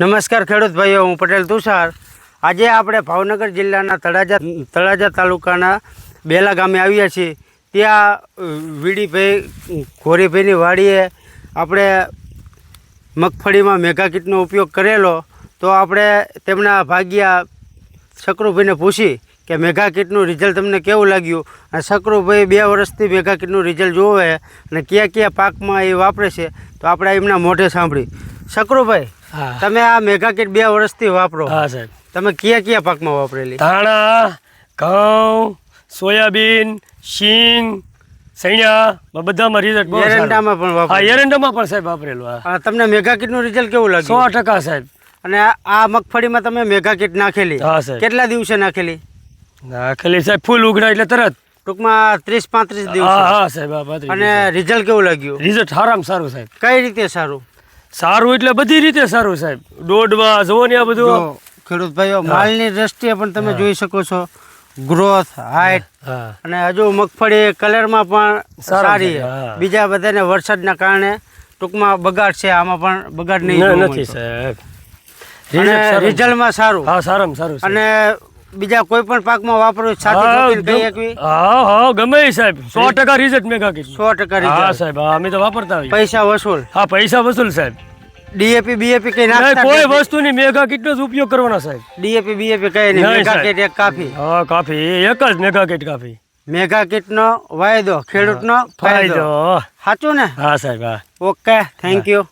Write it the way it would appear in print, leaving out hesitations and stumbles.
નમસ્કાર ખેડૂત ભાઈઓ, હું પટેલ તુષાર. આજે આપણે ભાવનગર જિલ્લાના તળાજા તાલુકાના બેલા ગામે આવ્યા છીએ. ત્યાં વીડીભાઈ ઘોરીભાઈની વાડીએ આપણે મગફળીમાં મેગા કીટનો ઉપયોગ કરેલો. તો આપણે તેમના ભાગ્યા શકરુભાઈને પૂછી કે મેગા કીટનું રિઝલ્ટ તમને કેવું લાગ્યું, અને શકરુભાઈ 2 વર્ષથી મેગા કીટનું રિઝલ્ટ જોવે અને કયા કયા પાકમાં એ વાપરે છે. તો આપણે એમના મોઢે સાંભળી. શકરુભાઈ, તમે આ મેગા કીટ 2 વર્ષથી વાપરો? હા સાહેબ. તમે કયા પાકમાં વાપરેલી? ધાણા, ઘઉં, સોયાબીન, શીંગ, સૈણા બધામાં રિઝલ્ટ બહુ સારું. એરંડામાં પણ વાપરો? હા, એરંડામાં પણ સાહેબ વાપરેલું. હા. તમને મેગા કીટનું રિઝલ્ટ કેવું લાગ્યું? 100% સાહેબ. અને આ મગફળીમાં તમે મેગા કીટ નાખેલી? હા સાહેબ. કેટલા દિવસે નાખેલી? નાખેલી સાહેબ ફૂલ ઉગડા એટલે તરત, ટૂંકમાં 30-35 દિવસ. હા સાહેબ. હા, 35. અને રિઝલ્ટ કેવું લાગ્યું? રિઝલ્ટ સારામાં સારું સાહેબ. કઈ રીતે સારું? સારું એટલે બધી રીતે સારું સાહેબ. દોડમાં જોવો ને આ બધું. ખેડૂત ભાઈઓ, માલની દ્રષ્ટિએ પણ તમે જોઈ શકો છો, ગ્રોથ, હાઈટ, અને હજુ મગફળી કલરમાં પણ સારી. બીજા બધાને વરસાદના કારણે ટૂંકમાં બગાડ છે, આમાં પણ બગાડ નથી સાહેબ. રિઝલ્ટમાં સારું. હા, સારામાં સારું. અને બીજા કોઈ પણ પાકમાં વાપરો સાથે? હા, ગમે સાહેબ. 100% રિઝલ્ટ મેગા કીટ. 100% હા સાહેબ. અમે તો વાપરતા હોઈએ. પૈસા વસૂલ? હા, પૈસા વસૂલ સાહેબ. ડીએપી બીએપી કઈ નાખતા? કોઈ વસ્તુની મેગા કીટનો જ ઉપયોગ કરવાનો સાહેબ. ડીએપી બીએપી કઈ નહીં, મેગા કીટ એક કાફી. હા, કાફી. એક જ મેગા કીટ કાફી. મેગા કીટનો વાયદો, ખેડૂતનો ફાયદો. સાચું ને? હા સાહેબ. હા. Okay, thank you.